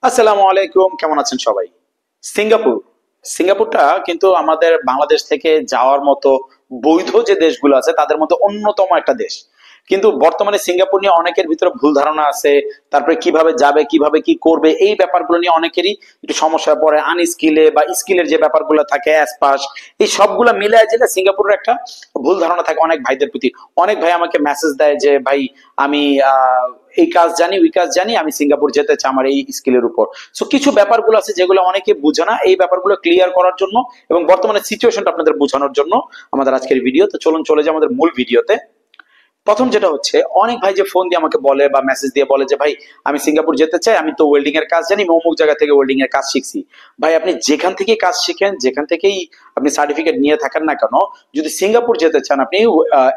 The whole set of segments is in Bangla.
আসসালামু আলাইকুম, কেমন আছেন সবাই? সিঙ্গাপুর সিঙ্গাপুরটা কিন্তু আমাদের বাংলাদেশ থেকে যাওয়ার মতো বৈধ যে দেশগুলো আছে তাদের মধ্যে অন্যতম একটা দেশ। কিন্তু বর্তমানে সিঙ্গাপুর নিয়ে অনেকের ভিতরে ভুল ধারণা আছে। তারপরে কিভাবে যাবে, কিভাবে কি করবে, এই ব্যাপারগুলো নিয়ে অনেকেরই একটু সমস্যায় পড়ে। আনস্কিলে বা স্কিলের যে ব্যাপারগুলো থাকে, অ্যাসপাস, এই সবগুলো মিলে যে সিঙ্গাপুরের একটা ভুল ধারণা থাকে অনেক ভাইদের প্রতি। অনেক ভাই আমাকে মেসেজ দেয় যে ভাই, আমি এই কাজ জানি, ওই কাজ জানি, আমি সিঙ্গাপুর যেতে চাই আমার এই স্কিলের উপর। সো কিছু ব্যাপারগুলো আছে যেগুলো অনেকে বুঝে না, এই ব্যাপারগুলো ক্লিয়ার করার জন্য এবং বর্তমানে সিচুয়েশনটা আপনাদের বোঝানোর জন্য আমাদের আজকের ভিডিও। তো চলুন চলে যাই আমাদের মূল ভিডিওতে। প্রথম যেটা হচ্ছে, অনেক ভাই যে ফোন দিয়ে আমাকে বলে বা মেসেজ দিয়ে বলে যে ভাই, আমি সিঙ্গাপুর যেতে চাই, আমি তো ওয়েল্ডিং এর কাজ জানি, অমুক জায়গা থেকে ওয়েল্ডিং এর কাজ শিখছি। ভাই, আপনি যেখান থেকে কাজ শিখেন, যেখান থেকেই আপনি সার্টিফিকেট নিয়ে থাকেন না কেন, যদি সিঙ্গাপুর যেতে চান আপনি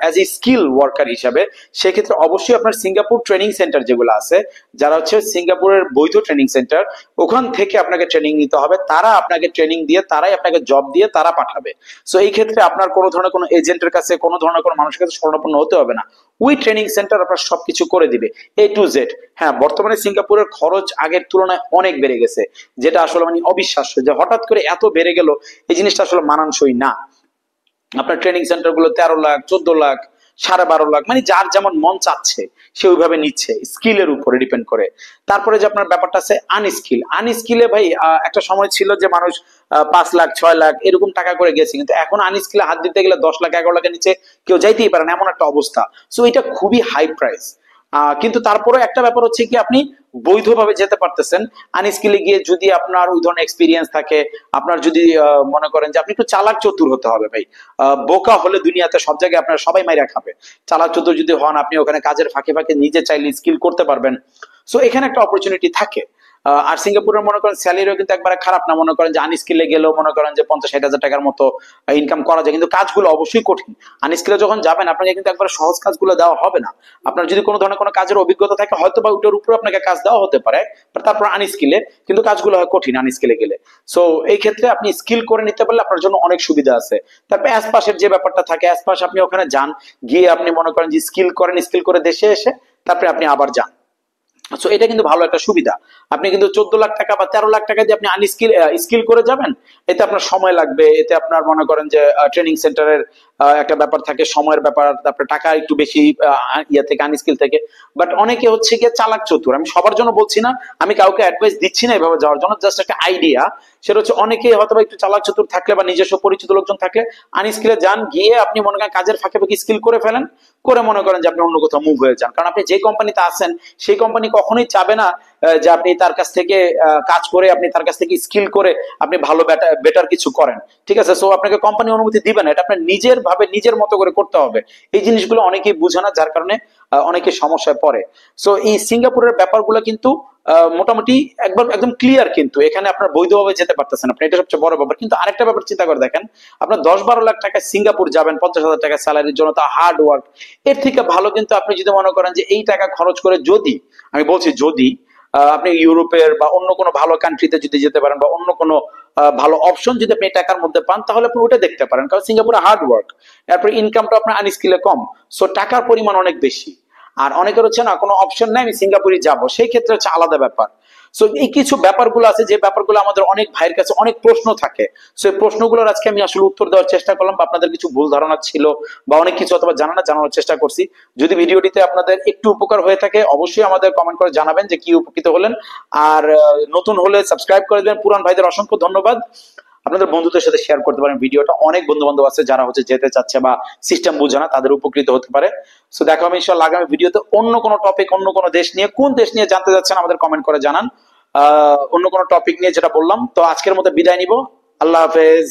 অ্যাজ এ স্কিল ওয়ার্কার হিসাবে, সেক্ষেত্রে অবশ্যই আপনার সিঙ্গাপুর ট্রেনিং সেন্টার যেগুলো আছে, যারা হচ্ছে সিঙ্গাপুরের বৈধ ট্রেনিং সেন্টার, ওখান থেকে আপনাকে ট্রেনিং নিতে হবে। তারা আপনাকে ট্রেনিং দিয়ে, তারাই আপনাকে জব দিয়ে তারা পাঠাবে। সো এই ক্ষেত্রে আপনার কোনো ধরনের কোনো এজেন্টের কাছে, কোনো ধরনের কোনো মানুষের কাছে শরণাপন্ন হতে হবে না। ওই ট্রেনিং সেন্টার আপনার সবকিছু করে দিবে, A to Z। হ্যাঁ, বর্তমানে সিঙ্গাপুরের খরচ আগের তুলনায় অনেক বেড়ে গেছে, যেটা আসলে মানে অবিশ্বাস্য যে হঠাৎ করে এত বেড়ে গেল। এই জিনিসটা আসলে মানানসই না। আপনার ট্রেনিং সেন্টার গুলো 13 লাখ, 14 লাখ, 12.5 লাখ, মানে যার যেমন মন চাচ্ছে সে ওইভাবে নিচ্ছে, স্কিলের উপরে ডিপেন্ড করে। তারপরে যে আপনার ব্যাপারটা আছে আনস্কিলে ভাই, একটা সময় ছিল যে মানুষ 5 লাখ, 6 লাখ এরকম টাকা করে গেছে, কিন্তু এখন আনস্কিলে হাত দিতে গেলে 10 লাখ, 11 লাখের নিচে কেউ যাইতেই পারে না, এমন একটা অবস্থা। সো এটা খুবই হাই প্রাইস। কিন্তু তারপরে একটা ব্যাপার হচ্ছে কি, আপনি বৈধভাবে যেতে পারতেছেন। আনস্কিলে গিয়ে যদি আপনার ওই ধরনের এক্সপিরিয়েন্স থাকে, আপনার যদি মনে করেন যে আপনি একটু চালাক চতুর হতে হবে ভাই। বোকা হলে দুনিয়াতে সব জায়গায় আপনার সবাই মাইরা খাবে। চালাক চতুর যদি হন, আপনি ওখানে কাজের ফাঁকে ফাঁকে নিজে চাইলে স্কিল করতে পারবেন। সো এখানে একটা অপরচুনিটি থাকে। আর সিঙ্গাপুরের মনে করেন স্যালারিও কিন্তু একবারে খারাপ না। মনে করেন যে আনস্কিলে গেলেও মনে করেন যে 50-60 হাজার টাকার মতো ইনকাম করা যায়, কিন্তু কাজগুলো অবশ্যই কঠিন। আনস্কিলে যখন যাবেন আপনাকে কিন্তু একবার সহজ কাজগুলো দেওয়া হবে না। আপনার যদি কোনো ধরনের কোনো কাজের অভিজ্ঞতা থাকে, হয়তো বা ওটার উপরে আপনাকে কাজ দেওয়া হতে পারে, তারপর আনস্কিলে কিন্তু কাজগুলো হয় কঠিন আনস্কিলে গেলে। সো এই ক্ষেত্রে আপনি স্কিল করে নিতে পারলে আপনার জন্য অনেক সুবিধা আছে। তারপর অ্যাসপাসের যে ব্যাপারটা থাকে, অ্যাসপাস আপনি ওখানে যান, গিয়ে আপনি মনে করেন যে স্কিল করেন, স্কিল করে দেশে এসে তারপরে আপনি আবার যান। সো এটা কিন্তু ভালো একটা সুবিধা। আপনি কিন্তু 14 লাখ টাকা বা 13 লাখ টাকা দিয়ে আপনি আনস্কিল স্কিল করে যাবেন, এতে আপনার সময় লাগবে, এতে আপনার মনে করেন যে ট্রেনিং সেন্টারের একটা ব্যাপার থাকে, সময়ের ব্যাপার, তারপরে টাকা একটু বেশি ইয়ে থেকে, আনস্কিল থেকে। বাট অনেকে হচ্ছে গিয়ে চালাক চতুর, আমি সবার জন্য বলছি না, আমি কাউকে অ্যাডভাইস দিচ্ছি না এভাবে যাওয়ার জন্য, জাস্ট একটা আইডিয়া। সেটা হচ্ছে অনেকে হয়তো একটু চালাক চতুর থাকলে বা নিজস্ব পরিচিত লোকজন থাকলে আনস্কিলে যান, গিয়ে আপনি মনে করেন কাজের ফাঁকে ফাঁকে স্কিল করে ফেলেন, করে মনে করেন যে আপনি অন্য কোথাও মুভ হয়ে যান। কারণ আপনি যে কোম্পানিতে আছেন সেই কোম্পানি কখনোই চাবে না যে আপনি তার কাছ থেকে কাজ করে, আপনি তার কাছ থেকে স্কিল করে আপনি ভালো বেটার কিছু করেন। ঠিক আছে, সো আপনাকে কোম্পানি অনুমতি দিবে না, এটা আপনার নিজের ভাবে নিজের মতো করে করতে হবে। এই জিনিসগুলো অনেকেই বুঝে না, যার কারণে অনেকে সমস্যায় পড়ে। সো এই সিঙ্গাপুরের ব্যাপারগুলো কিন্তু মোটামুটি একবার একদম ক্লিয়ার, কিন্তু এখানে আপনার বৈধভাবে যেতে পারতেছেন আপনি, এটা সবচেয়ে বড় ব্যাপার। কিন্তু আরেকটা ব্যাপার চিন্তা করে দেখেন, আপনার 10-12 লাখ টাকায় সিঙ্গাপুর যাবেন 50,000 টাকা স্যালারির জন্য, তা হার্ড ওয়ার্ক। এর থেকে ভালো কিন্তু আপনি যদি মনে করেন যে এই টাকা খরচ করে, যদি আমি বলছি যদি আপনি ইউরোপের বা অন্য কোনো ভালো কান্ট্রিতে যদি যেতে পারেন, বা অন্য কোনো ভালো অপশন যদি আপনি টাকার মধ্যে পান, তাহলে আপনি ওটা দেখতে পারেন। কারণ সিঙ্গাপুরে হার্ড ওয়ার্ক, এরপর ইনকামটা আপনার আনস্কিলে কম, সো টাকার পরিমাণ অনেক বেশি। আর অনেকের হচ্ছে না কোনো অপশন নাই, আমি সিঙ্গাপুরে যাব, সেই ক্ষেত্রে হচ্ছে আলাদা ব্যাপার। সো এই কিছু ব্যাপারগুলো আছে, যে ব্যাপারগুলো আমাদের অনেক ভাইয়ের কাছে অনেক প্রশ্ন থাকে। সো এই প্রশ্নগুলোর আজকে আমি আসলে উত্তর দেওয়ার চেষ্টা করলাম, বা আপনাদের কিছু ভুল ধারণা ছিল বা অনেক কিছু অথবা জানানোর চেষ্টা করছি। যদি ভিডিওটিতে আপনাদের একটু উপকার হয়ে থাকে, অবশ্যই আমাদের কমেন্ট করে জানাবেন যে কি উপকৃত হলেন। আর নতুন হলে সাবস্ক্রাইব করে দেবেন। পুরান ভাইদের অসংখ্য ধন্যবাদ। আপনাদের বন্ধুদের সাথে শেয়ার করতে পারেন ভিডিওটা, অনেক বন্ধু বান্ধব আছে যারা হচ্ছে যেতে চাচ্ছে বা সিস্টেম বুঝে না, তাদের উপকৃত হতে পারে। সো দেখা হবে ইনশাআল্লাহ আগামী ভিডিওতে অন্য কোনো টপিক, অন্য কোনো দেশ নিয়ে। কোন দেশ নিয়ে জানতে যাচ্ছেন আমাদের কমেন্ট করে জানান, অন্য কোনো টপিক নিয়ে যেটা বললাম। তো আজকের মতো বিদায় নিব, আল্লাহ হাফেজ।